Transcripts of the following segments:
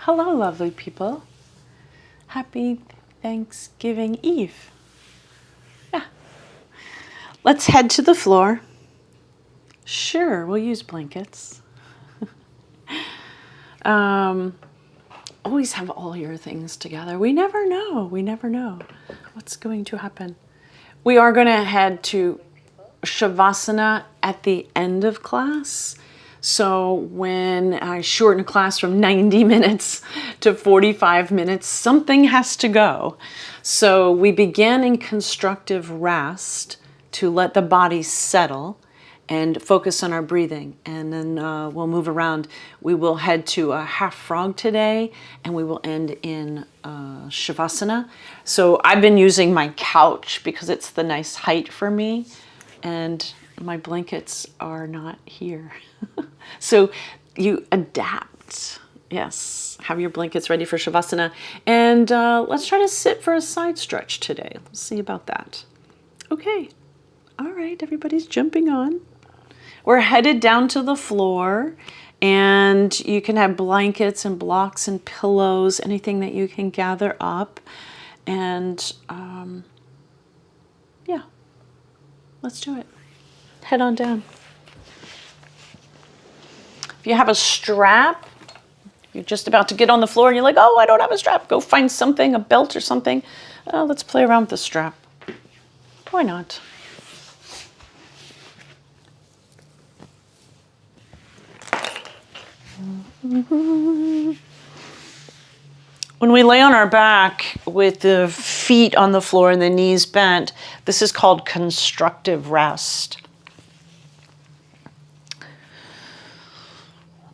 Hello, lovely people. Happy Thanksgiving Eve. Yeah. Let's head to the floor. Sure, we'll use blankets. Always have all your things together. We never know. We never know what's going to happen. We are going to head to Shavasana at the end of class. So when I shorten class from 90 minutes to 45 minutes, something has to go. So we begin in constructive rest to let the body settle and focus on our breathing. And then we'll move around. We will head to a half frog today, and we will end in Shavasana. So I've been using my couch because it's the nice height for me, and my blankets are not here. So you adapt. Yes, have your blankets ready for Shavasana. And let's try to sit for a side stretch today. Let's see about that. Okay. All right, everybody's jumping on. We're headed down to the floor, and you can have blankets and blocks and pillows, anything that you can gather up. And yeah, let's do it. Head on down. If you have a strap, you're just about to get on the floor and you're like, oh, I don't have a strap. Go find something, a belt or something. Let's play around with the strap. Why not? When we lay on our back with the feet on the floor and the knees bent, this is called constructive rest.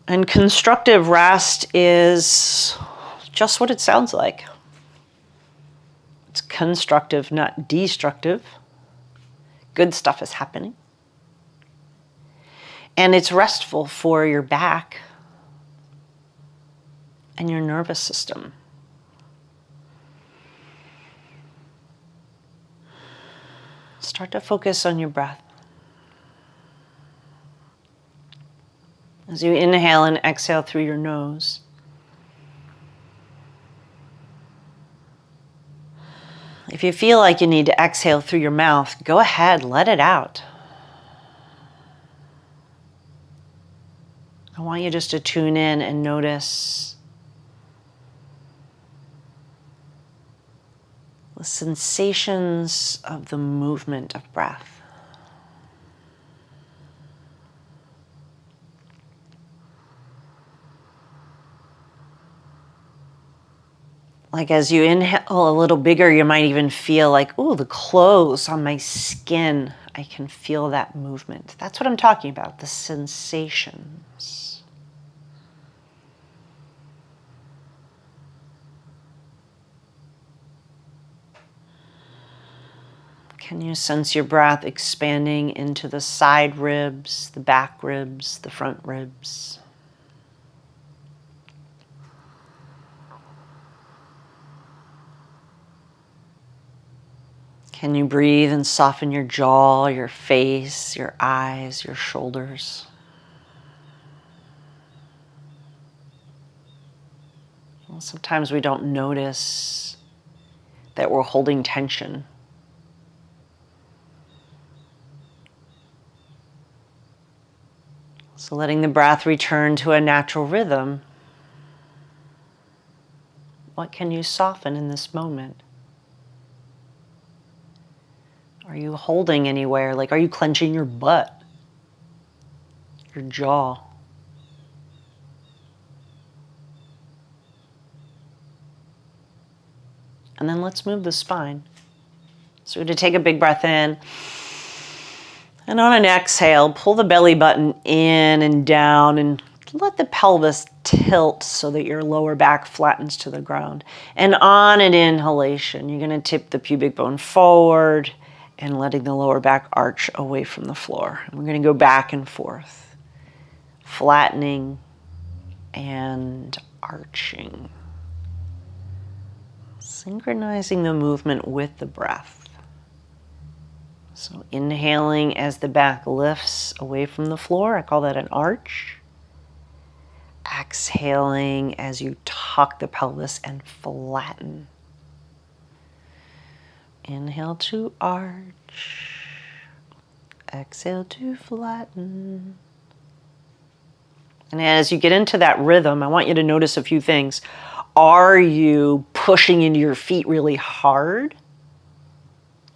And constructive rest is just what it sounds like. It's constructive, not destructive. Good stuff is happening. And it's restful for your back and your nervous system. Start to focus on your breath. As you inhale and exhale through your nose, if you feel like you need to exhale through your mouth, go ahead, let it out. I want you just to tune in and notice the sensations of the movement of breath. Like as you inhale a little bigger, you might even feel like, oh, the clothes on my skin. I can feel that movement. That's what I'm talking about, the sensations. Can you sense your breath expanding into the side ribs, the back ribs, the front ribs? Can you breathe and soften your jaw, your face, your eyes, your shoulders? Well, sometimes we don't notice that we're holding tension. So letting the breath return to a natural rhythm. What can you soften in this moment? Are you holding anywhere? Like, are you clenching your butt? Your jaw? And then let's move the spine. So we're going to take a big breath in. And on an exhale, pull the belly button in and down and let the pelvis tilt so that your lower back flattens to the ground. And on an inhalation, you're going to tip the pubic bone forward and letting the lower back arch away from the floor. And we're going to go back and forth, flattening and arching, synchronizing the movement with the breath. So inhaling as the back lifts away from the floor, I call that an arch. exhaling as you tuck the pelvis and flatten. Inhale to arch. Exhale to flatten. And as you get into that rhythm, I want you to notice a few things. Are you pushing into your feet really hard?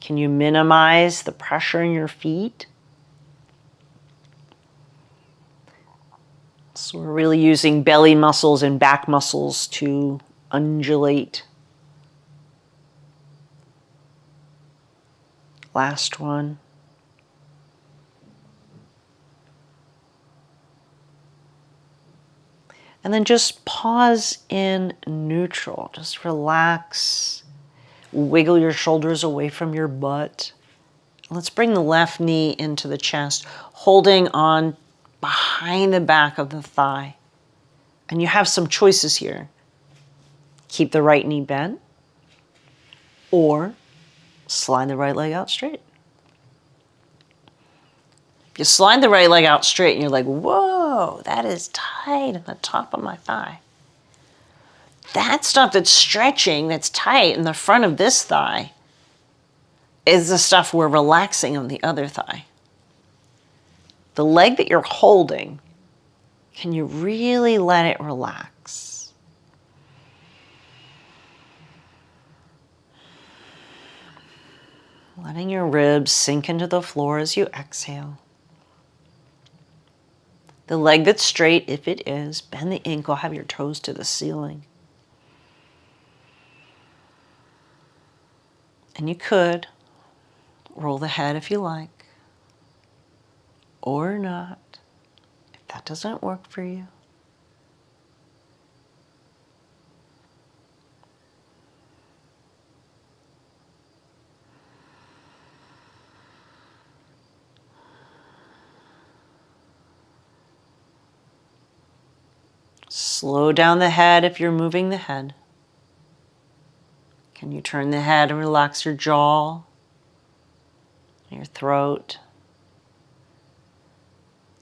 Can you minimize the pressure in your feet? So we're really using belly muscles and back muscles to undulate. Last one. And then just pause in neutral. Just relax. Wiggle your shoulders away from your butt. Let's bring the left knee into the chest, holding on behind the back of the thigh. And you have some choices here. Keep the right knee bent, or slide the right leg out straight. You slide the right leg out straight and you're like, whoa, that is tight at the top of my thigh. That stuff that's stretching, that's tight in the front of this thigh, is the stuff we're relaxing on the other thigh. The leg that you're holding, can you really let it relax? Letting your ribs sink into the floor as you exhale. The leg that's straight, if it is, bend the ankle, have your toes to the ceiling. And you could roll the head if you like, or not, if that doesn't work for you. Slow down the head if you're moving the head. Can you turn the head and relax your jaw, your throat?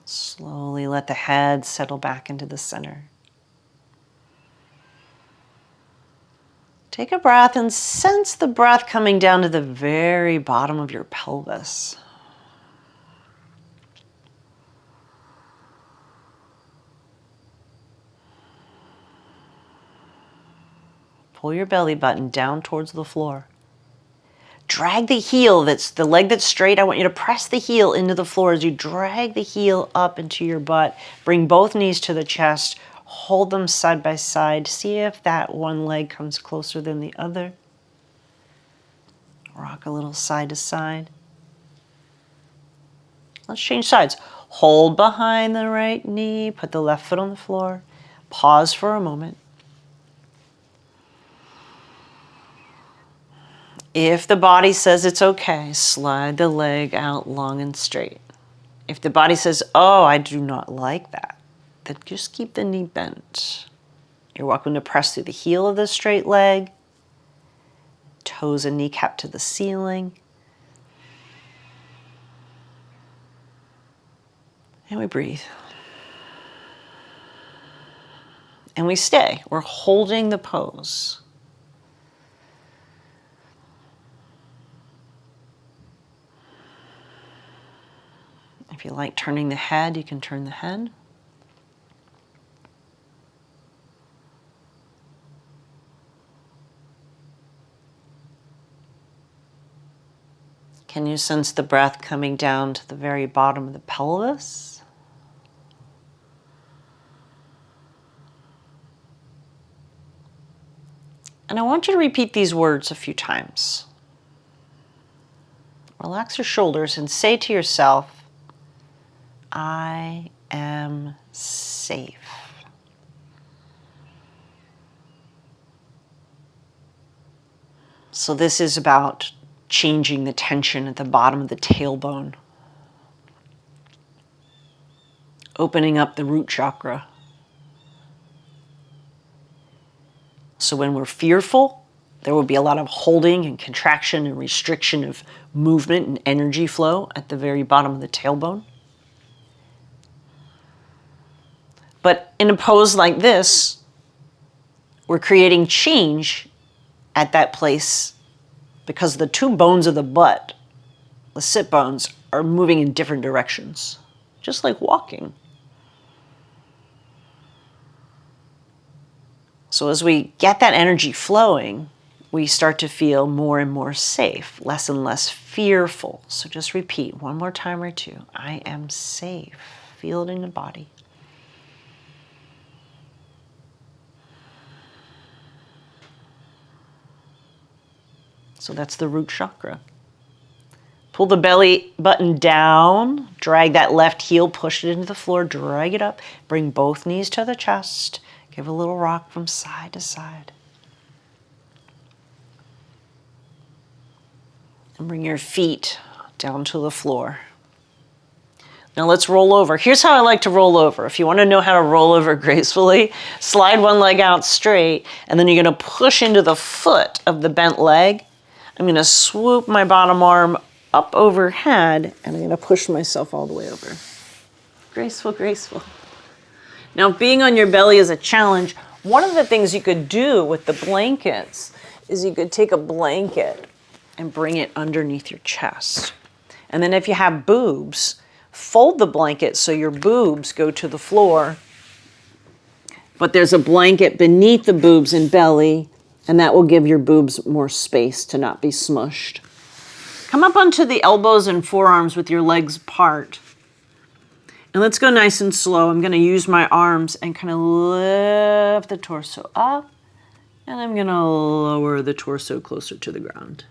Slowly let the head settle back into the center. Take a breath and sense the breath coming down to the very bottom of your pelvis. Pull your belly button down towards the floor. Drag the heel, that's the leg that's straight. I want you to press the heel into the floor as you drag the heel up into your butt. Bring both knees to the chest. Hold them side by side. See if that one leg comes closer than the other. Rock a little side to side. Let's change sides. Hold behind the right knee. Put the left foot on the floor. Pause for a moment. If the body says it's okay, slide the leg out long and straight. If the body says, oh, I do not like that, then just keep the knee bent. You're welcome to press through the heel of the straight leg, toes and kneecap to the ceiling. And we breathe. And we stay. We're holding the pose. If you like turning the head, you can turn the head. Can you sense the breath coming down to the very bottom of the pelvis? And I want you to repeat these words a few times. Relax your shoulders and say to yourself, I am safe. So this is about changing the tension at the bottom of the tailbone, opening up the root chakra. So when we're fearful, there will be a lot of holding and contraction and restriction of movement and energy flow at the very bottom of the tailbone. But in a pose like this, we're creating change at that place because the two bones of the butt, the sit bones, are moving in different directions, just like walking. So as we get that energy flowing, we start to feel more and more safe, less and less fearful. So just repeat one more time or two. I am safe. Feel it in the body. So that's the root chakra. Pull the belly button down, drag that left heel, push it into the floor, drag it up, bring both knees to the chest, give a little rock from side to side. And bring your feet down to the floor. Now let's roll over. Here's how I like to roll over. If you want to know how to roll over gracefully, slide one leg out straight, and then you're going to push into the foot of the bent leg. I'm going to swoop my bottom arm up overhead, and I'm going to push myself all the way over. Graceful, graceful. Now, being on your belly is a challenge. One of the things you could do with the blankets is you could take a blanket and bring it underneath your chest. And then if you have boobs, fold the blanket so your boobs go to the floor, but there's a blanket beneath the boobs and belly, and that will give your boobs more space to not be smushed. Come up onto the elbows and forearms with your legs apart. And let's go nice and slow. I'm going to use my arms and kind of lift the torso up, and I'm going to lower the torso closer to the ground.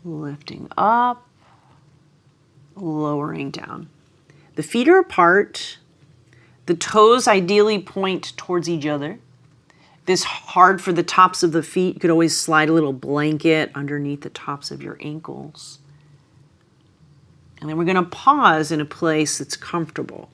Lifting up, lowering down. The feet are apart. The toes ideally point towards each other. This hard for the tops of the feet. You could always slide a little blanket underneath the tops of your ankles. And then we're going to pause in a place that's comfortable.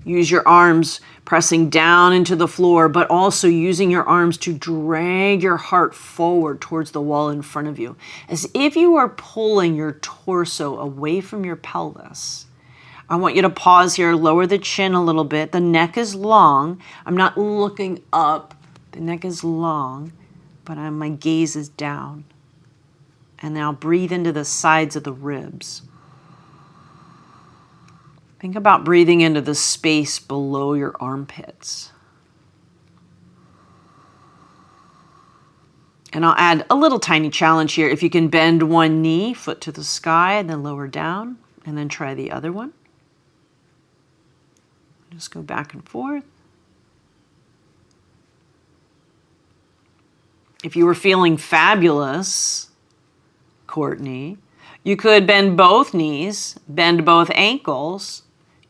Use your arms pressing down into the floor, but also using your arms to drag your heart forward towards the wall in front of you, as if you are pulling your torso away from your pelvis. I want you to pause here, lower the chin a little bit. The neck is long. I'm not looking up. The neck is long, but my gaze is down. And now breathe into the sides of the ribs. Think about breathing into the space below your armpits. And I'll add a little tiny challenge here. If you can bend one knee, foot to the sky, and then lower down, and then try the other one. Just go back and forth. If you were feeling fabulous, Courtney, you could bend both knees, bend both ankles,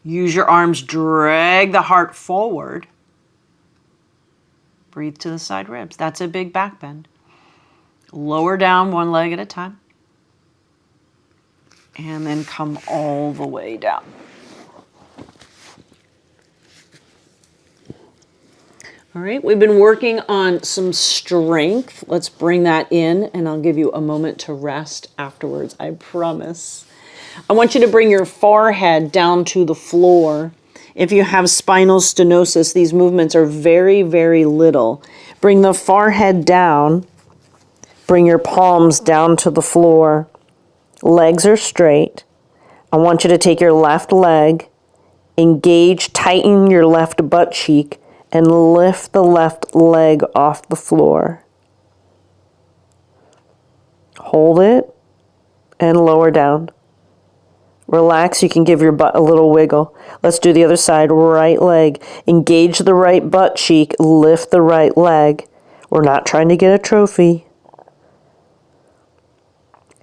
use your arms, drag the heart forward. Breathe to the side ribs. That's a big back bend. Lower down one leg at a time. And then come all the way down. All right, we've been working on some strength. Let's bring that in, and I'll give you a moment to rest afterwards, I promise. I want you to bring your forehead down to the floor. If you have spinal stenosis, these movements are very, very little. Bring the forehead down. Bring your palms down to the floor. Legs are straight. I want you to take your left leg, engage, tighten your left butt cheek, and lift the left leg off the floor. Hold it and lower down. Relax, you can give your butt a little wiggle. Let's do the other side. Right leg. Engage the right butt cheek, lift the right leg. We're not trying to get a trophy.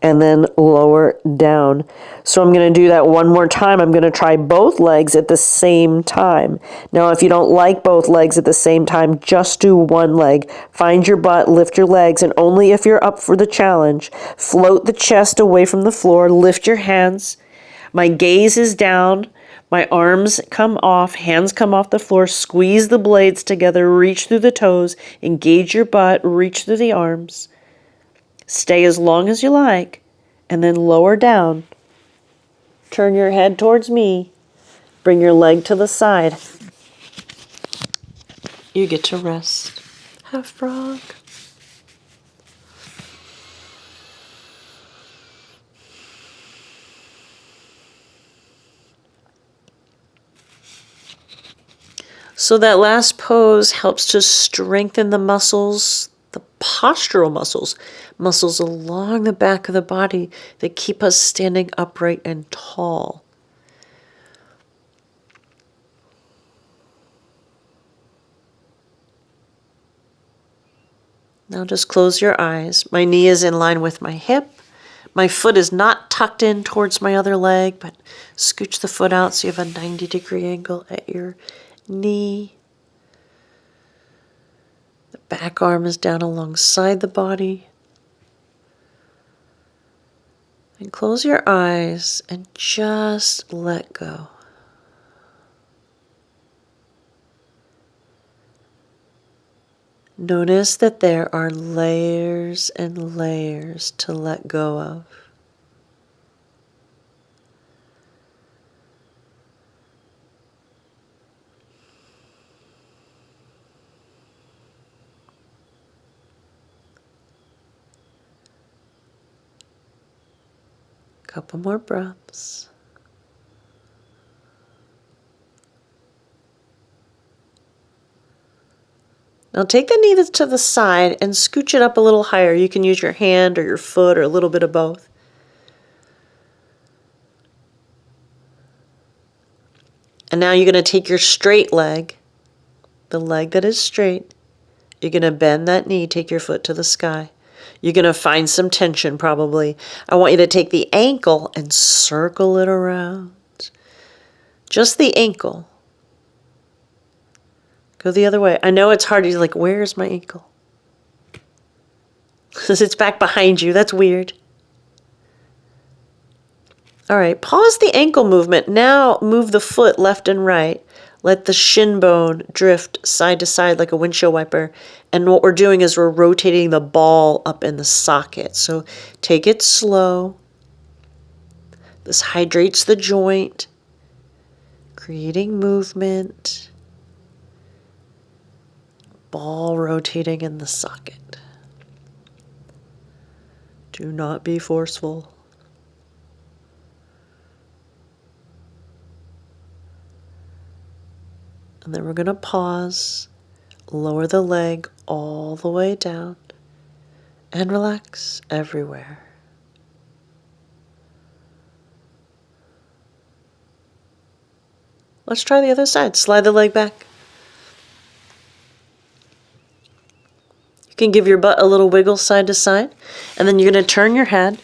And then lower down. So I'm going to do that one more time. I'm going to try both legs at the same time. Now, if you don't like both legs at the same time, just do one leg. Find your butt, lift your legs, and only if you're up for the challenge, float the chest away from the floor, lift your hands. My gaze is down. My arms come off, hands come off the floor, squeeze the blades together, reach through the toes, engage your butt, reach through the arms. Stay as long as you like, and then lower down. Turn your head towards me. Bring your leg to the side. You get to rest. Half frog. So that last pose helps to strengthen the muscles, the postural muscles, muscles along the back of the body that keep us standing upright and tall. Now just close your eyes. My knee is in line with my hip. My foot is not tucked in towards my other leg, but scooch the foot out so you have a 90-degree angle at your knee. The back arm is down alongside the body. And close your eyes and just let go. Notice that there are layers and layers to let go of. Couple more breaths. Now take the knee to the side and scooch it up a little higher. You can use your hand or your foot or a little bit of both. And now you're going to take your straight leg, the leg that is straight. You're going to bend that knee, take your foot to the sky. You're going to find some tension probably. I want you to take the ankle and circle it around. Just the ankle. Go the other way. I know it's hard. You're like, where's my ankle? Because it's back behind you. That's weird. All right, pause the ankle movement. Now move the foot left and right. Let the shin bone drift side to side like a windshield wiper. And what we're doing is we're rotating the ball up in the socket. So take it slow. This hydrates the joint, creating movement. Ball rotating in the socket. Do not be forceful. And then we're going to pause, lower the leg all the way down, and relax everywhere. Let's try the other side. Slide the leg back. You can give your butt a little wiggle side to side, and then you're going to turn your head,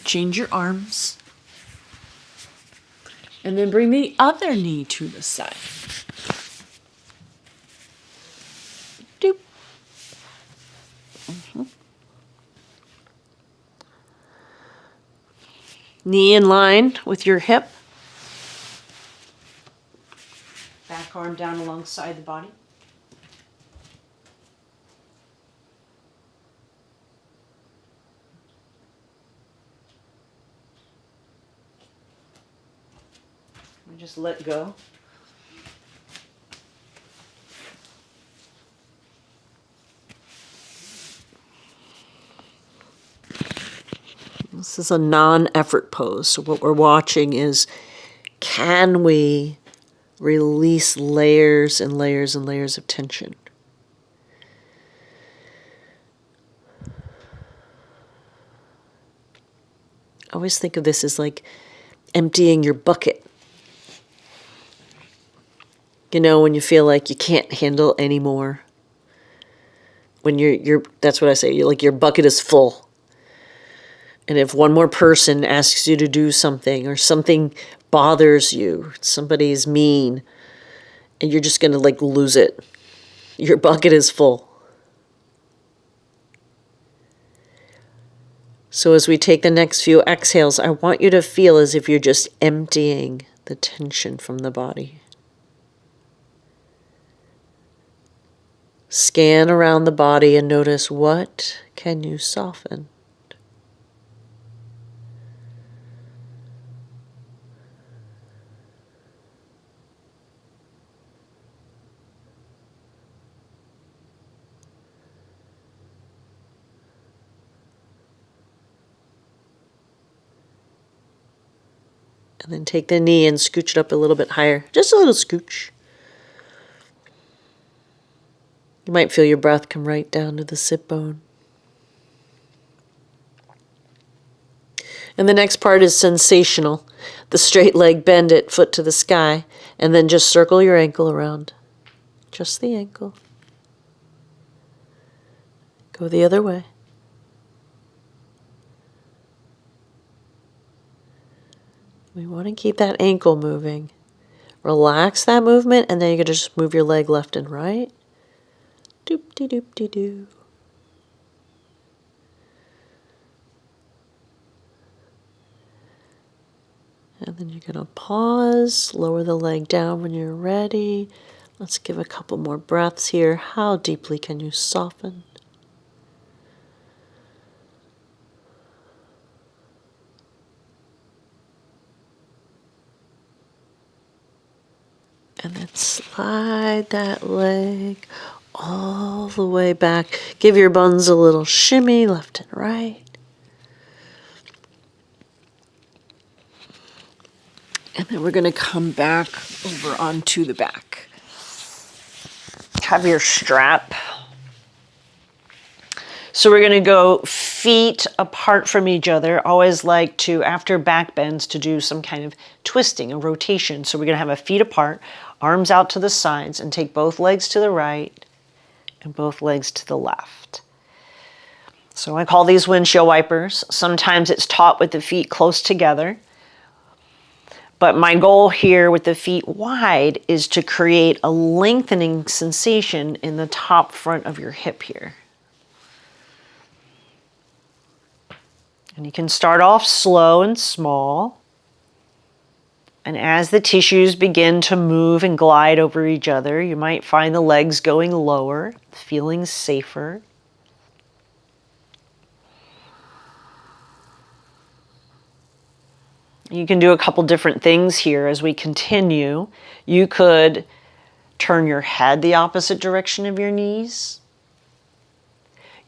change your arms, and then bring the other knee to the side. Doop. Knee in line with your hip. Back arm down alongside the body. And just let go. This is a non-effort pose. So what we're watching is, can we release layers and layers and layers of tension? I always think of this as like emptying your bucket. You know, when you feel like you can't handle anymore. When that's what I say, you're like your bucket is full. And if one more person asks you to do something or something bothers you, somebody's mean, and you're just going to like lose it. Your bucket is full. So as we take the next few exhales, I want you to feel as if you're just emptying the tension from the body. Scan around the body and notice, what can you soften? And then take the knee and scooch it up a little bit higher. Just a little scooch. You might feel your breath come right down to the sit bone. And the next part is sensational. The straight leg, bend it, foot to the sky, and then just circle your ankle around. Just the ankle. Go the other way. We want to keep that ankle moving. Relax that movement, and then you're going to just move your leg left and right. Doop-de-doop-de-doo. And then you're going to pause, lower the leg down when you're ready. Let's give a couple more breaths here. How deeply can you soften? And then slide that leg all the way back. Give your buns a little shimmy left and right. And then we're going to come back over onto the back. Have your strap. So we're going to go feet apart from each other. Always like to, after back bends, to do some kind of twisting, a rotation. So we're going to have a feet apart, arms out to the sides, and take both legs to the right and both legs to the left. So I call these windshield wipers. Sometimes it's taught with the feet close together. But my goal here with the feet wide is to create a lengthening sensation in the top front of your hip here. And you can start off slow and small. And as the tissues begin to move and glide over each other, you might find the legs going lower, feeling safer. You can do a couple different things here as we continue. You could turn your head the opposite direction of your knees.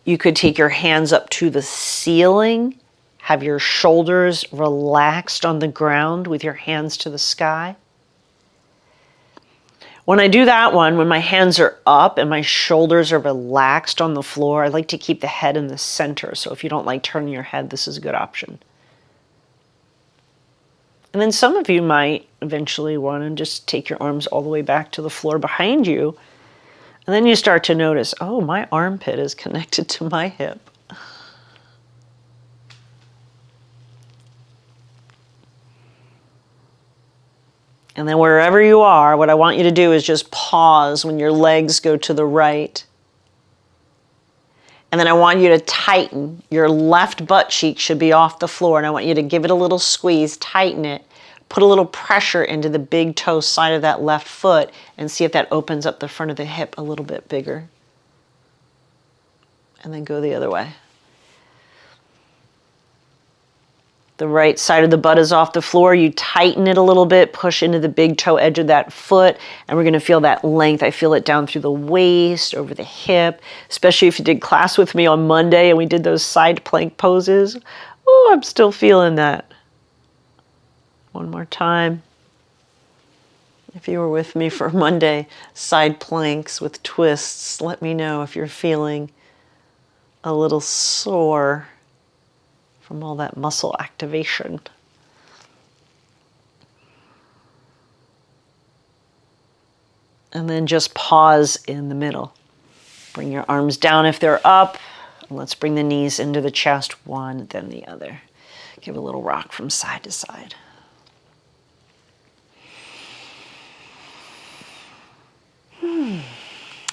You could take your hands up to the ceiling, have your shoulders relaxed on the ground with your hands to the sky. When I do that one, when my hands are up and my shoulders are relaxed on the floor, I like to keep the head in the center. So if you don't like turning your head, this is a good option. And then some of you might eventually want to just take your arms all the way back to the floor behind you. And then you start to notice, oh, my armpit is connected to my hip. And then wherever you are, what I want you to do is just pause when your legs go to the right. And then I want you to tighten. Your left butt cheek should be off the floor. And I want you to give it a little squeeze, tighten it, put a little pressure into the big toe side of that left foot and see if that opens up the front of the hip a little bit bigger. And then go the other way. The right side of the butt is off the floor. You tighten it a little bit, push into the big toe edge of that foot, and we're going to feel that length. I feel it down through the waist, over the hip, especially if you did class with me on Monday and we did those side plank poses. Oh, I'm still feeling that. One more time. If you were with me for Monday, side planks with twists, let me know if you're feeling a little sore from all that muscle activation. And then just pause in the middle. Bring your arms down if they're up. And let's bring the knees into the chest, one, then the other. Give a little rock from side to side.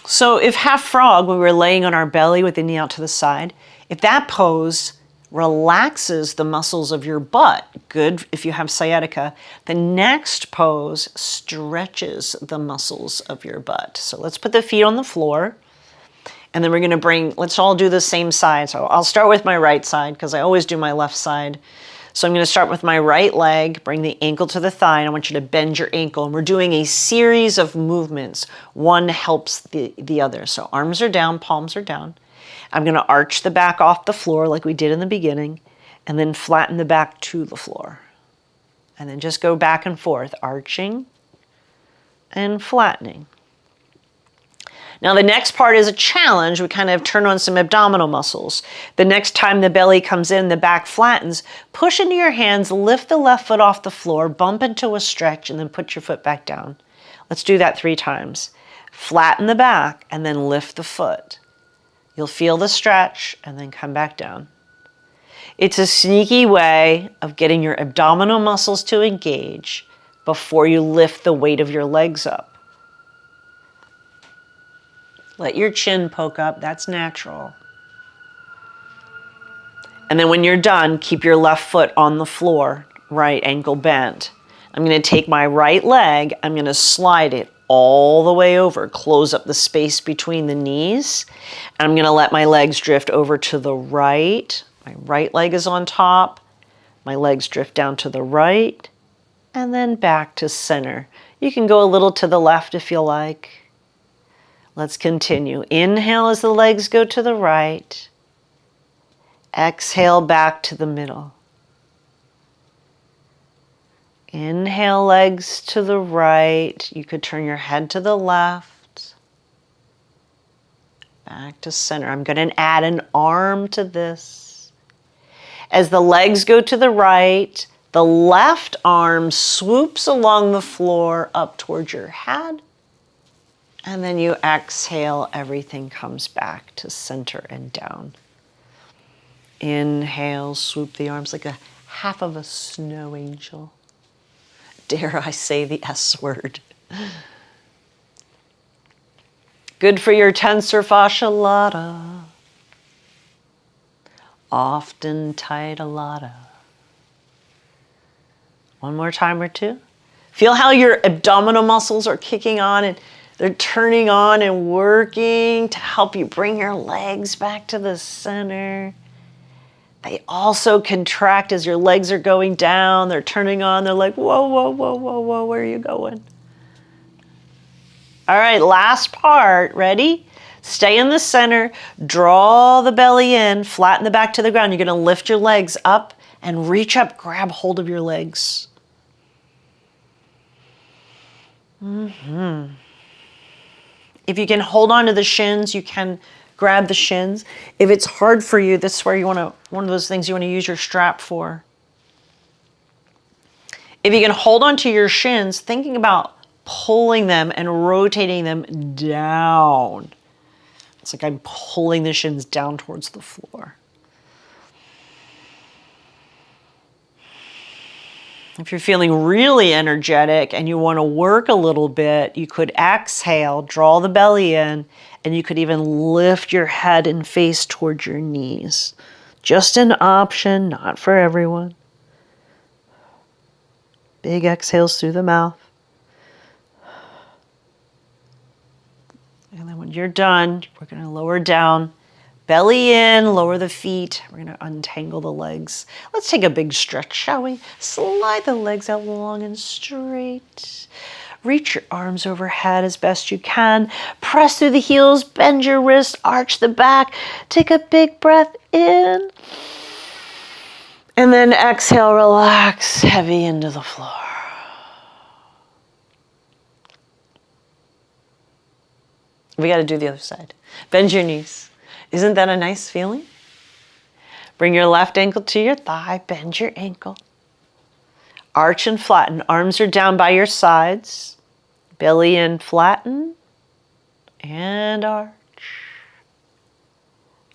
So if half frog, when we're laying on our belly with the knee out to the side, if that pose relaxes the muscles of your butt, good if you have sciatica, the next pose stretches the muscles of your butt. So let's put the feet on the floor, and then we're going to let's all do the same side. So I'll start with my right side because I always do my left side. So I'm going to start with my right leg, bring the ankle to the thigh, and I want you to bend your ankle. And we're doing a series of movements. One helps the other. So arms are down, palms are down. I'm going to arch the back off the floor like we did in the beginning, and then flatten the back to the floor. And then just go back and forth, arching and flattening. Now the next part is a challenge. We kind of turn on some abdominal muscles. The next time the belly comes in, the back flattens, push into your hands, lift the left foot off the floor, bump into a stretch, and then put your foot back down. Let's do that 3 times. Flatten the back and then lift the foot. You'll feel the stretch and then come back down. It's a sneaky way of getting your abdominal muscles to engage before you lift the weight of your legs up. Let your chin poke up, that's natural. And then when you're done, keep your left foot on the floor, right ankle bent. I'm going to take my right leg, I'm going to slide it all the way over, close up the space between the knees, and I'm going to let my legs drift over to the right. My right leg is on top, my legs drift down to the right, and then back to center. You can go a little to the left if you like. Let's continue. Inhale as the legs go to the right. Exhale back to the middle. Inhale, legs to the right. You could turn your head to the left. Back to center. I'm going to add an arm to this. As the legs go to the right, the left arm swoops along the floor up towards your head. And then you exhale, everything comes back to center and down. Inhale, swoop the arms like a half of a snow angel. Dare I say the S word. Good for your tensor fascia lata. Often tight a lata. One more time or two. Feel how your abdominal muscles are kicking on and they're turning on and working to help you bring your legs back to the center. They also contract as your legs are going down. They're turning on. They're like, whoa, whoa, whoa, whoa, whoa, where are you going? All right, last part. Ready? Stay in the center. Draw the belly in. Flatten the back to the ground. You're going to lift your legs up and reach up. Grab hold of your legs. If you can hold on to the shins, you can grab the shins. If it's hard for you, this is where you want to, one of those things you want to use your strap for. If you can hold on to your shins, thinking about pulling them and rotating them down. It's like I'm pulling the shins down towards the floor. If you're feeling really energetic and you want to work a little bit, you could exhale, draw the belly in, and you could even lift your head and face towards your knees. Just an option, not for everyone. Big exhales through the mouth. And then when you're done, we're going to lower down, belly in, lower the feet. We're going to untangle the legs. Let's take a big stretch, shall we? Slide the legs out long and straight. Reach your arms overhead as best you can. Press through the heels, bend your wrist, arch the back. Take a big breath in. And then exhale, relax, heavy into the floor. We got to do the other side. Bend your knees. Isn't that a nice feeling? Bring your left ankle to your thigh. Bend your ankle. Arch and flatten. Arms are down by your sides. Belly in, flatten. And arch.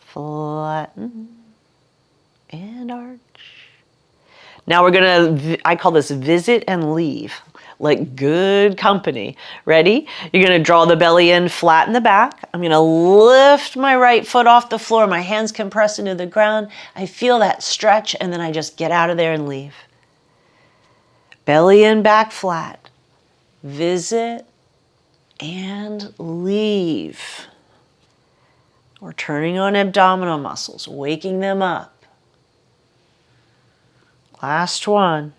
Flatten. And arch. Now we're going to, I call this visit and leave. Like good company. Ready? You're going to draw the belly in, flatten the back. I'm going to lift my right foot off the floor. My hands compress into the ground. I feel that stretch, and then I just get out of there and leave. Belly in, back flat. Visit and leave. We're turning on abdominal muscles, waking them up. Last one.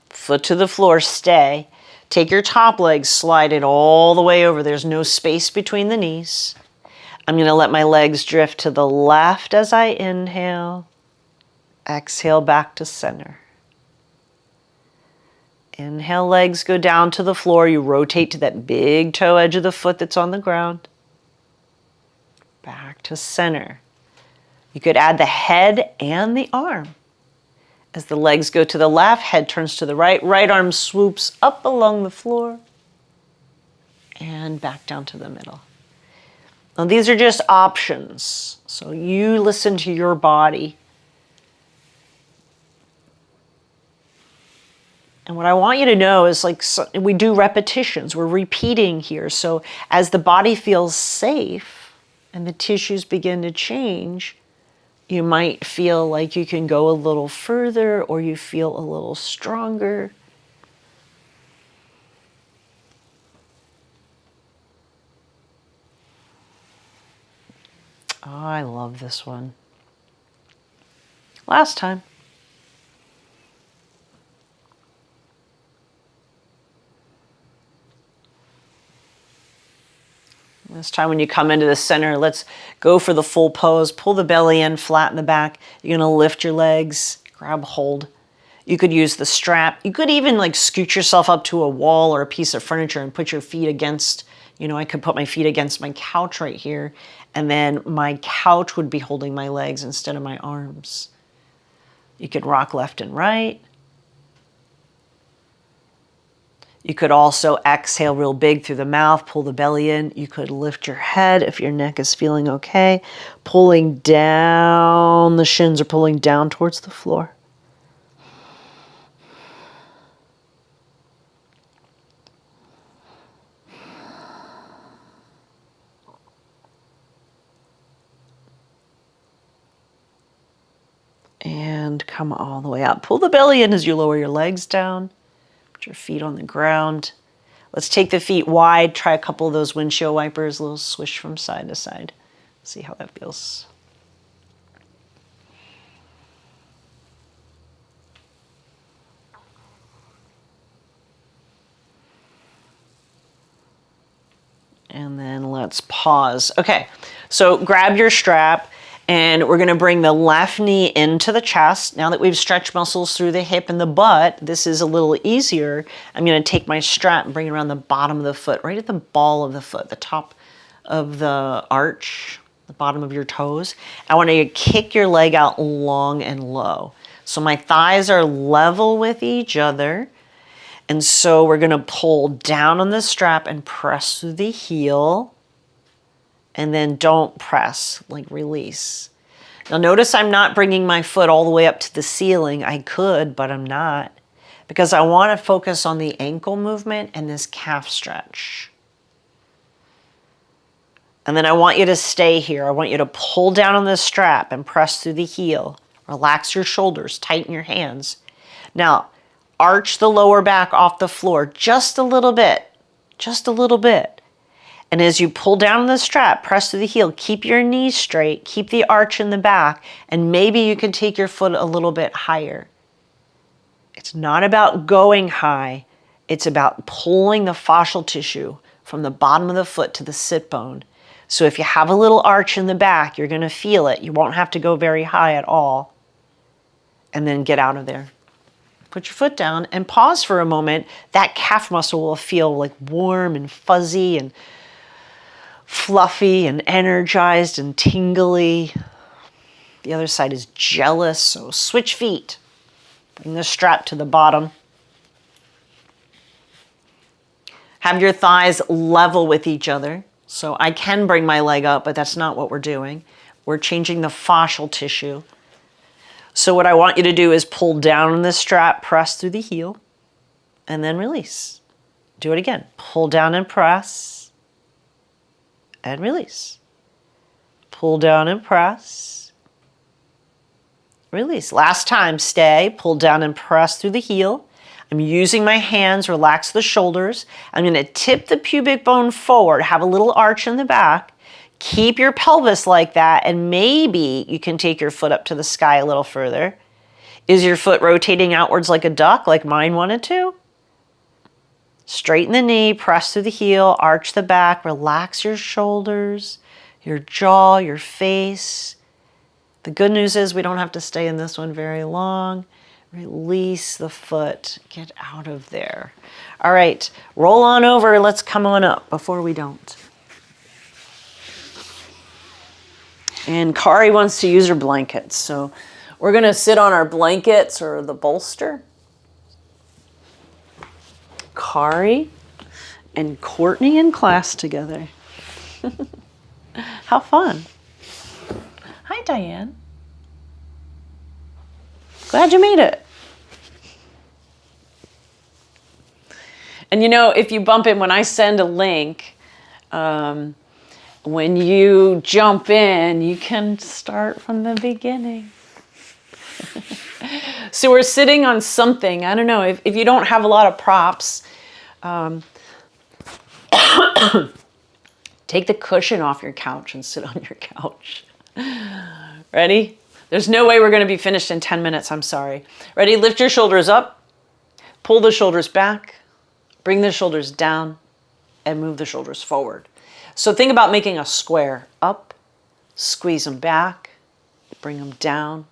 Foot to the floor, stay. Take your top leg, slide it all the way over. There's no space between the knees. I'm going to let my legs drift to the left as I inhale. Exhale back to center. Inhale, legs go down to the floor. You rotate to that big toe edge of the foot that's on the ground. Back to center. You could add the head and the arm. As the legs go to the left, head turns to the right. Right arm swoops up along the floor and back down to the middle. Now these are just options. So you listen to your body. And what I want you to know is we do repetitions. We're repeating here. So as the body feels safe and the tissues begin to change, you might feel like you can go a little further or you feel a little stronger. Oh, I love this one. Last time. This time when you come into the center, let's go for the full pose. Pull the belly in, flatten the back. You're going to lift your legs, grab hold. You could use the strap. You could even scoot yourself up to a wall or a piece of furniture and put your feet against, I could put my feet against my couch right here, and then my couch would be holding my legs instead of my arms. You could rock left and right. You could also exhale real big through the mouth, pull the belly in. You could lift your head if your neck is feeling okay, pulling down, the shins are pulling down towards the floor. And come all the way up. Pull the belly in as you lower your legs down. Put your feet on the ground. Let's take the feet wide. Try a couple of those windshield wipers, a little swish from side to side. See how that feels. And then let's pause. Okay, so grab your strap. And we're going to bring the left knee into the chest. Now that we've stretched muscles through the hip and the butt, this is a little easier. I'm going to take my strap and bring it around the bottom of the foot, right at the ball of the foot, the top of the arch, the bottom of your toes. I want you to kick your leg out long and low. So my thighs are level with each other. And so we're going to pull down on the strap and press through the heel. And then don't press, release. Now notice I'm not bringing my foot all the way up to the ceiling. I could, but I'm not, because I want to focus on the ankle movement and this calf stretch. And then I want you to stay here. I want you to pull down on this strap and press through the heel. Relax your shoulders, tighten your hands. Now, arch the lower back off the floor just a little bit, just a little bit. And as you pull down the strap, press through the heel, keep your knees straight, keep the arch in the back, and maybe you can take your foot a little bit higher. It's not about going high, it's about pulling the fascial tissue from the bottom of the foot to the sit bone. So if you have a little arch in the back, you're going to feel it. You won't have to go very high at all. And then get out of there. Put your foot down and pause for a moment. That calf muscle will feel warm and fuzzy and fluffy and energized and tingly. The other side is jealous, so switch feet. Bring the strap to the bottom. Have your thighs level with each other. So I can bring my leg up, but that's not what we're doing. We're changing the fascial tissue. So what I want you to do is pull down on the strap, press through the heel, and then release. Do it again. Pull down and press. And release. Pull down and press. Release. Last time, stay. Pull down and press through the heel. I'm using my hands, relax the shoulders. I'm going to tip the pubic bone forward, have a little arch in the back. Keep your pelvis like that, and maybe you can take your foot up to the sky a little further. Is your foot rotating outwards like a duck, like mine wanted to? Straighten the knee, press through the heel, arch the back, relax your shoulders. your jaw, your face. The good news is we don't have to stay in this one very long. Release the foot. Get out of there. All right, roll on over. Let's come on up before we don't. And Kari wants to use her blankets. So we're going to sit on our blankets or the bolster. Kari and Courtney in class together. How fun. Hi, Diane. Glad you made it. And you know, if you bump in, when I send a link, when you jump in, you can start from the beginning. So we're sitting on something. I don't know, if you don't have a lot of props, take the cushion off your couch and sit on your couch. Ready? There's no way we're going to be finished in 10 minutes. I'm sorry. Ready? Lift your shoulders up. Pull the shoulders back. Bring the shoulders down. And move the shoulders forward. So think about making a square. Up. Squeeze them back. Bring them down.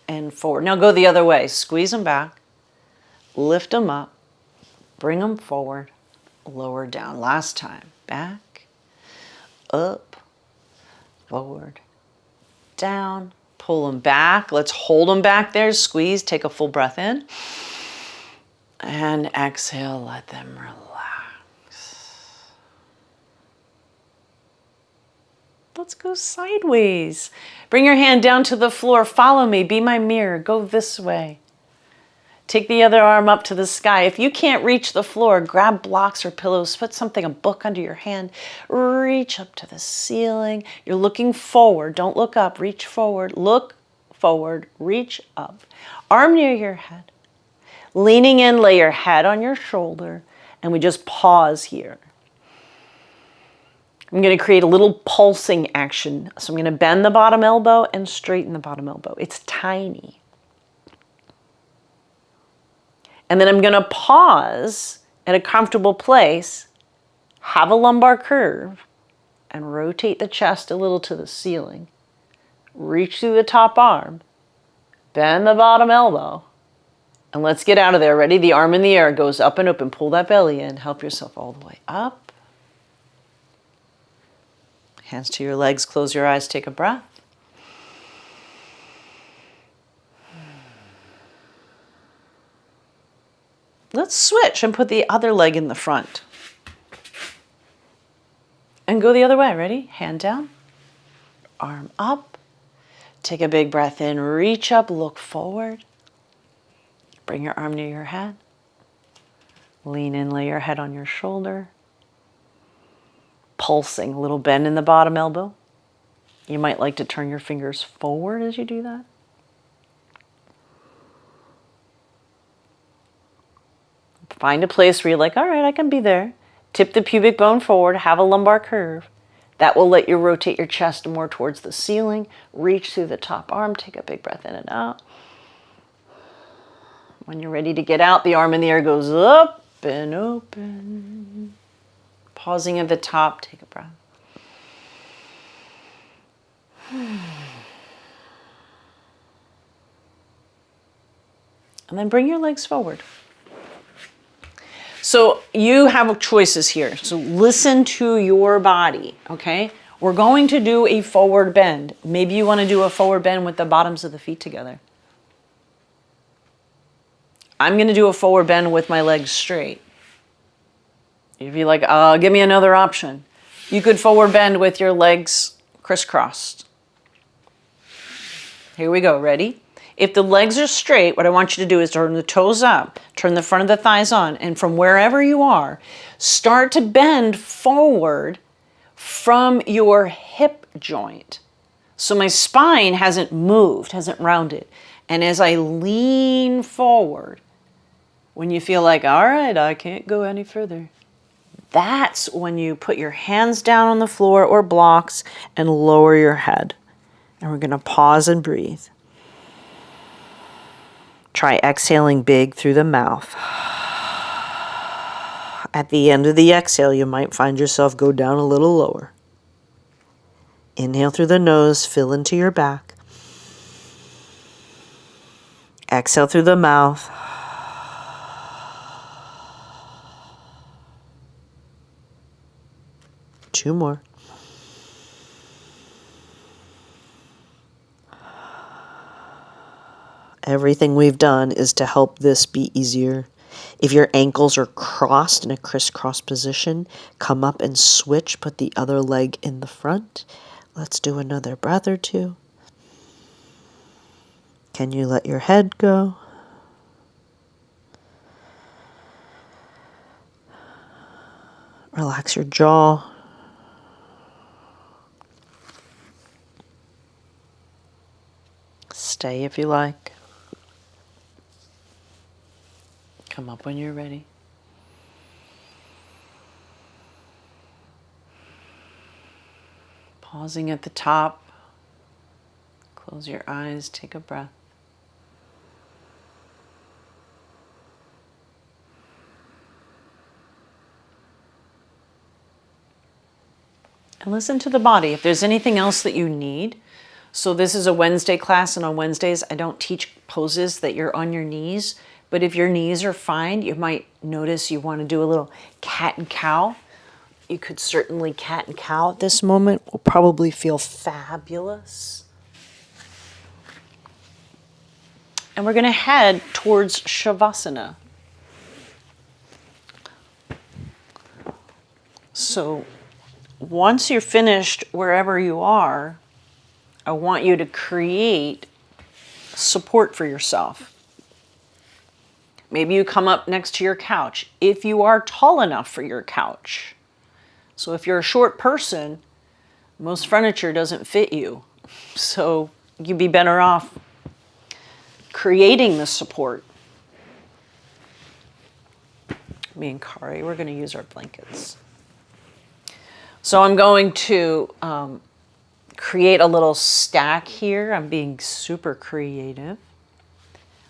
And forward. Now go the other way. Squeeze them back. Lift them up. Bring them forward. Lower down. Last time. Back. Up. Forward. Down. Pull them back. Let's hold them back there. Squeeze. Take a full breath in. And exhale. Let them relax. Let's go sideways. Bring your hand down to the floor. Follow me. Be my mirror. Go this way. Take the other arm up to the sky. If you can't reach the floor, grab blocks or pillows. Put something, a book under your hand. Reach up to the ceiling. You're looking forward. Don't look up. Reach forward. Look forward. Reach up. Arm near your head. Leaning in, lay your head on your shoulder. And we just pause here. I'm going to create a little pulsing action. So I'm going to bend the bottom elbow and straighten the bottom elbow. It's tiny. And then I'm going to pause at a comfortable place, have a lumbar curve, and rotate the chest a little to the ceiling. Reach through the top arm, bend the bottom elbow, and let's get out of there. Ready? The arm in the air goes up and open. Pull that belly in. Help yourself all the way up. Hands to your legs. Close your eyes. Take a breath. Let's switch and put the other leg in the front. And go the other way. Ready? Hand down. Arm up. Take a big breath in. Reach up. Look forward. Bring your arm near your head. Lean in. Lay your head on your shoulder. Pulsing. A little bend in the bottom elbow. You might like to turn your fingers forward as you do that. Find a place where you're like, all right, I can be there. Tip the pubic bone forward, have a lumbar curve. That will let you rotate your chest more towards the ceiling. Reach through the top arm, take a big breath in and out. When you're ready to get out, the arm in the air goes up and open. Pausing at the top, take a breath. And then bring your legs forward. So you have choices here. So listen to your body, okay? We're going to do a forward bend. Maybe you want to do a forward bend with the bottoms of the feet together. I'm going to do a forward bend with my legs straight. If you're like, give me another option. You could forward bend with your legs crisscrossed. Here we go. Ready? If the legs are straight, what I want you to do is turn the toes up, turn the front of the thighs on, and from wherever you are, start to bend forward from your hip joint. So my spine hasn't moved, hasn't rounded. And as I lean forward, when you feel like, all right, I can't go any further, that's when you put your hands down on the floor or blocks and lower your head. And we're going to pause and breathe. Try exhaling big through the mouth. At the end of the exhale, you might find yourself go down a little lower. Inhale through the nose, fill into your back. Exhale through the mouth. Two more. Everything we've done is to help this be easier. If your ankles are crossed in a crisscross position, come up and switch, put the other leg in the front. Let's do another breath or two. Can you let your head go? Relax your jaw. Stay if you like. Come up when you're ready. Pausing at the top. Close your eyes, take a breath. And listen to the body. If there's anything else that you need. So this is a Wednesday class, and on Wednesdays I don't teach poses that you're on your knees. But if your knees are fine, you might notice you want to do a little cat and cow. You could certainly cat and cow at this moment. Will probably feel fabulous. And we're going to head towards Shavasana. So once you're finished wherever you are, I want you to create support for yourself. Maybe you come up next to your couch, if you are tall enough for your couch. So if you're a short person, most furniture doesn't fit you. So you'd be better off creating the support. Me and Kari, we're going to use our blankets. So I'm going to create a little stack here. I'm being super creative.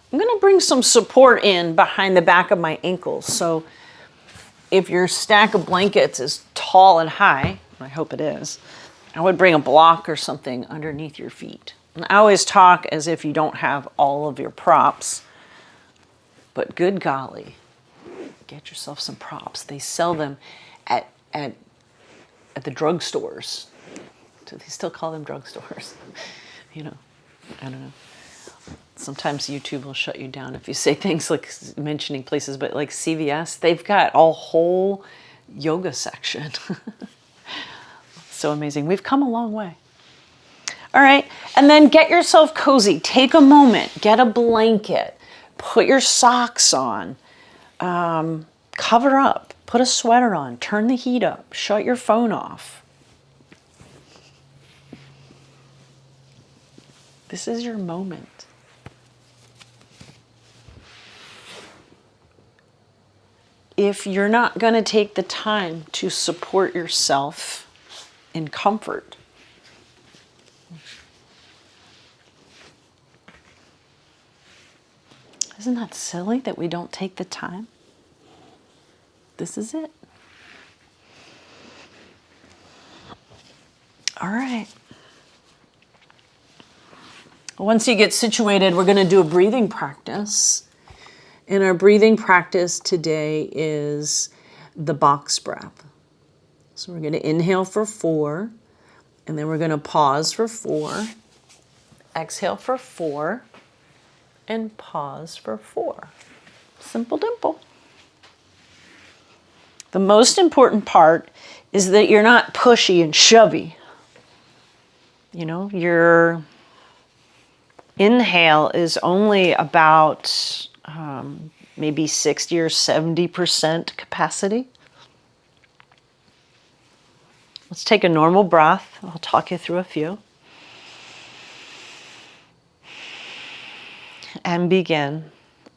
I'm going to bring some support in behind the back of my ankles. So if your stack of blankets is tall and high, I hope it is, I would bring a block or something underneath your feet. And I always talk as if you don't have all of your props, but good golly, get yourself some props. They sell them at the drugstores. Do they still call them drugstores? You know, I don't know. Sometimes YouTube will shut you down if you say things like mentioning places, but like CVS, they've got a whole yoga section. So amazing. We've come a long way. All right. And then get yourself cozy. Take a moment, get a blanket, put your socks on, cover up, put a sweater on, turn the heat up, shut your phone off. This is your moment. If you're not going to take the time to support yourself in comfort, isn't that silly that we don't take the time? This is it. All right. Once you get situated, we're going to do a breathing practice. And our breathing practice today is the box breath. So we're going to inhale for 4, and then we're going to pause for 4, exhale for 4, and pause for 4. Simple dimple. The most important part is that you're not pushy and shovey. You know, your inhale is only about maybe 60 or 70% capacity. Let's take a normal breath. I'll talk you through a few. And begin.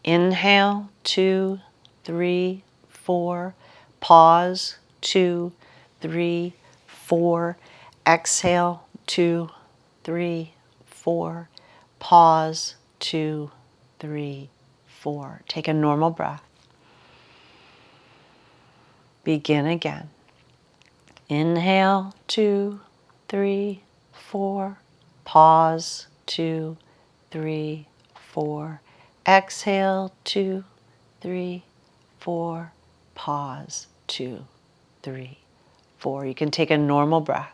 Inhale, 2, 3, 4. Pause, 2, 3, 4. Exhale, 2, 3, 4. Pause, 2, 3, 4. Take a normal breath. Begin again. Inhale, 2, 3, 4. Pause, 2, 3, 4. Exhale, 2, 3, 4. Pause, 2, 3, 4. You can take a normal breath.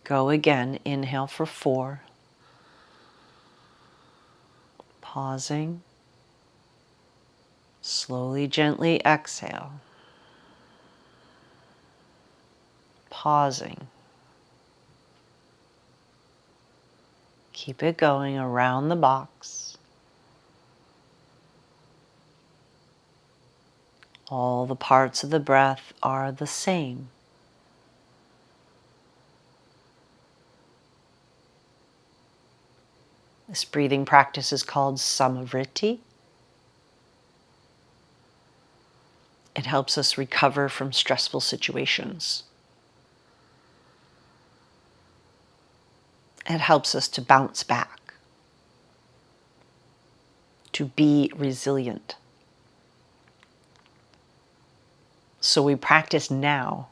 Go again. Inhale for 4. Pausing. Slowly, gently exhale. Pausing. Keep it going around the box. All the parts of the breath are the same. This breathing practice is called Samavriti. It helps us recover from stressful situations. It helps us to bounce back, to be resilient. So we practice now,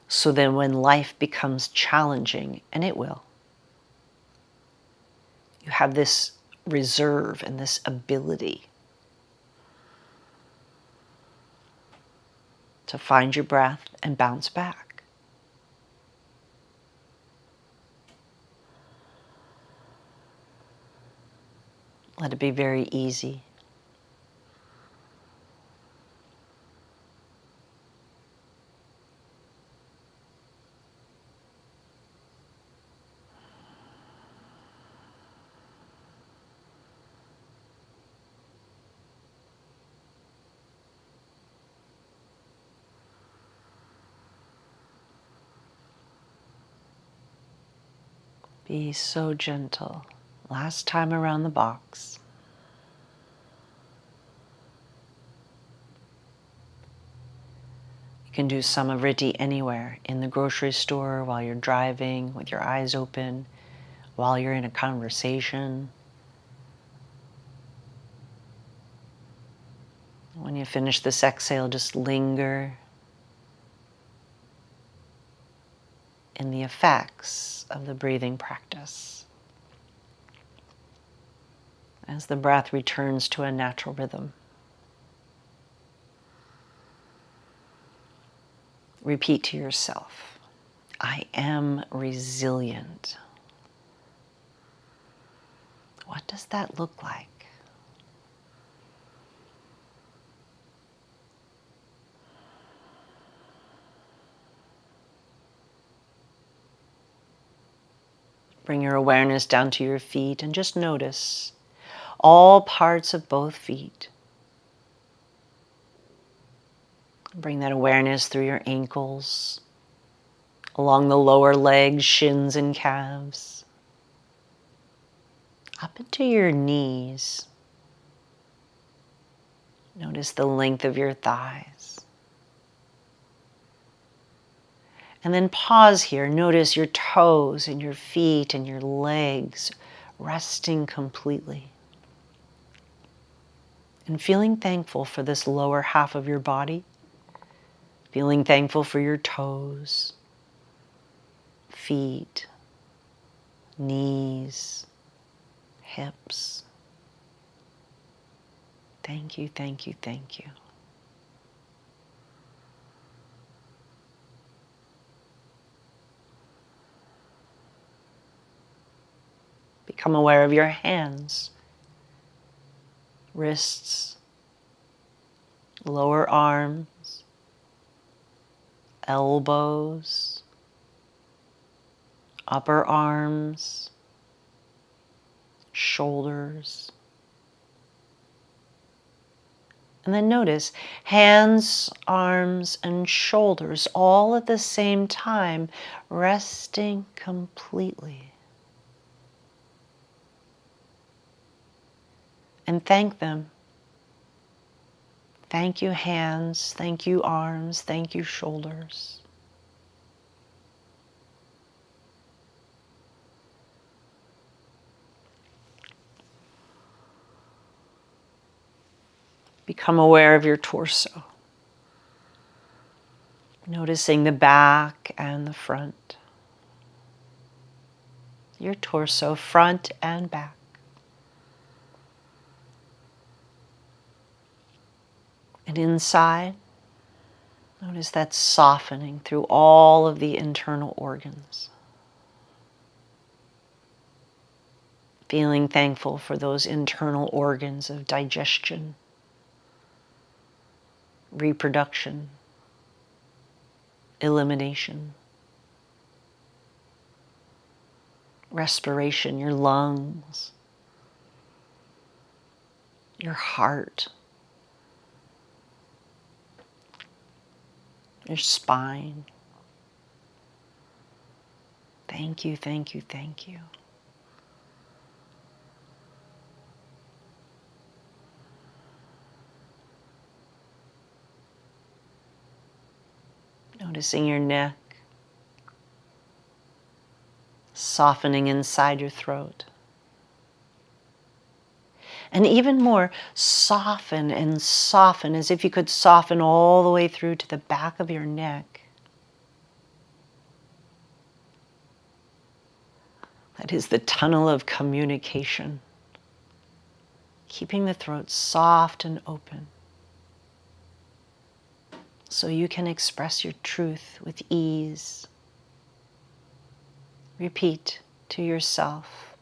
so then when life becomes challenging, and it will, you have this reserve and this ability to find your breath and bounce back. Let it be very easy. Be so gentle. Last time around the box. You can do Samavriti anywhere, in the grocery store, while you're driving, with your eyes open, while you're in a conversation. When you finish this exhale, just linger in the effects of the breathing practice as the breath returns to a natural rhythm. Repeat to yourself, I am resilient. What does that look like? Bring your awareness down to your feet and just notice all parts of both feet. Bring that awareness through your ankles, along the lower legs, shins and calves, up into your knees. Notice the length of your thighs. And then pause here. Notice your toes and your feet and your legs resting completely. And feeling thankful for this lower half of your body. Feeling thankful for your toes, feet, knees, hips. Thank you, thank you, thank you. Become aware of your hands, wrists, lower arms, elbows, upper arms, shoulders. And then notice hands, arms, and shoulders all at the same time, resting completely. And thank them. Thank you, hands. Thank you, arms. Thank you, shoulders. Become aware of your torso. Noticing the back and the front, your torso, front and back. And inside, notice that softening through all of the internal organs. Feeling thankful for those internal organs of digestion, reproduction, elimination, respiration, your lungs, your heart, your spine. Thank you, thank you, thank you. Noticing your neck, softening inside your throat. And even more, soften and soften, as if you could soften all the way through to the back of your neck. That is the tunnel of communication, keeping the throat soft and open so you can express your truth with ease. Repeat to yourself,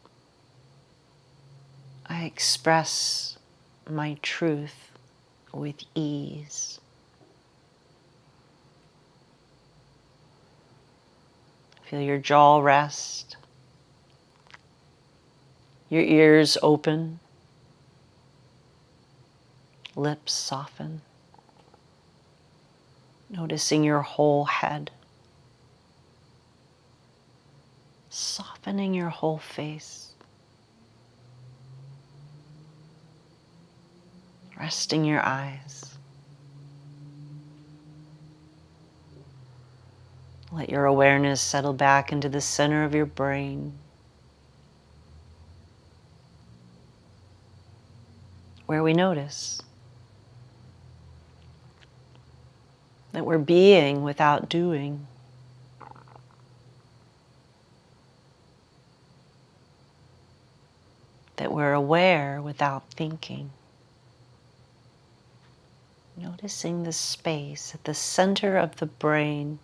I express my truth with ease. Feel your jaw rest, your ears open, lips soften. Noticing your whole head, softening your whole face, resting your eyes. Let your awareness settle back into the center of your brain, where we notice that we're being without doing. That we're aware without thinking. Noticing the space at the center of the brain.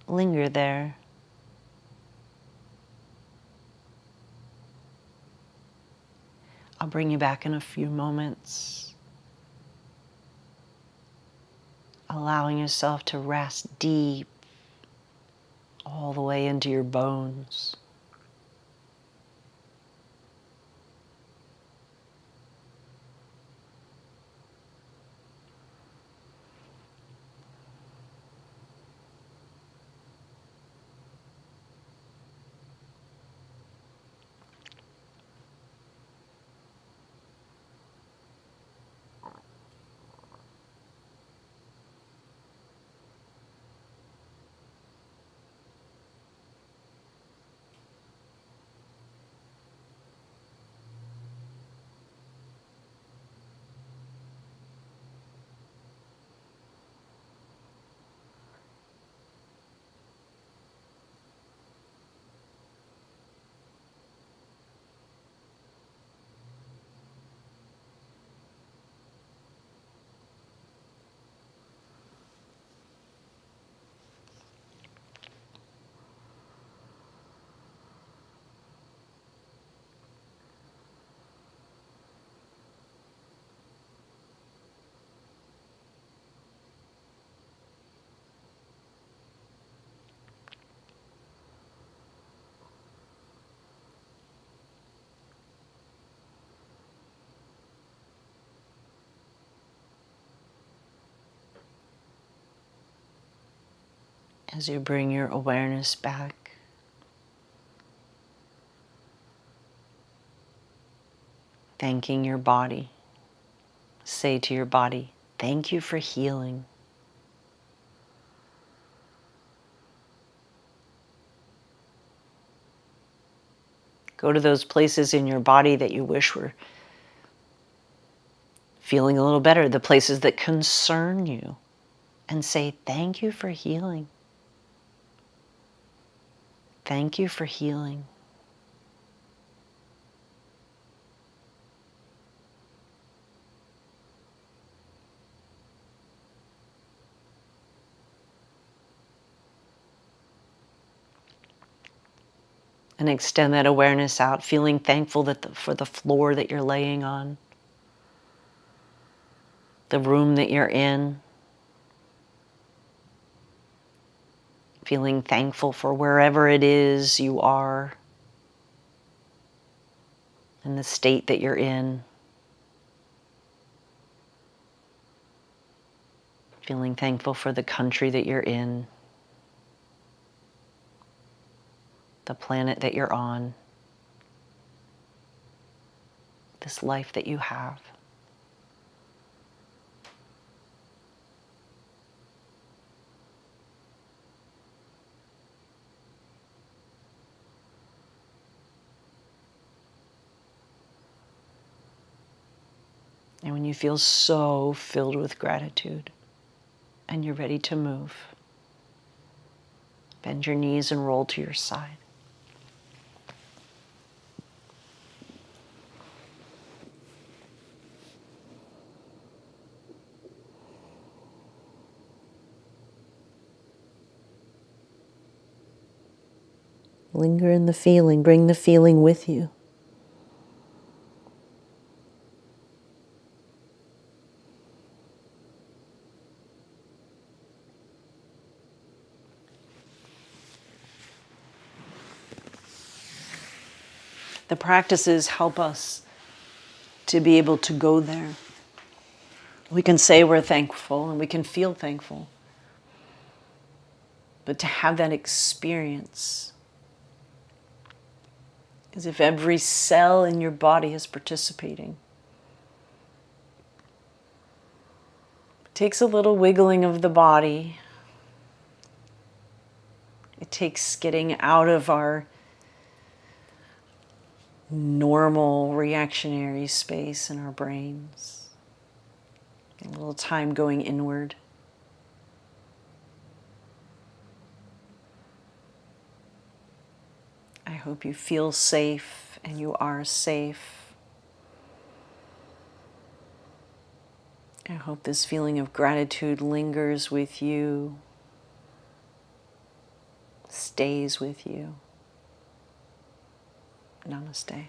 Linger there. I'll bring you back in a few moments. Allowing yourself to rest deep, all the way into your bones. As you bring your awareness back, thanking your body. Say to your body, thank you for healing. Go to those places in your body that you wish were feeling a little better, the places that concern you. and say, thank you for healing. Thank you for healing. And extend that awareness out, feeling thankful for the floor that you're laying on, the room that you're in, feeling thankful for wherever it is you are and the state that you're in, feeling thankful for the country that you're in, the planet that you're on, this life that you have. And when you feel so filled with gratitude and you're ready to move, bend your knees and roll to your side. Linger in the feeling, bring the feeling with you. The practices help us to be able to go there. We can say we're thankful and we can feel thankful, but to have that experience, as if every cell in your body is participating. It takes a little wiggling of the body. It takes getting out of our normal reactionary space in our brains. A little time going inward. I hope you feel safe and you are safe. I hope this feeling of gratitude lingers with you, stays with you. Namaste.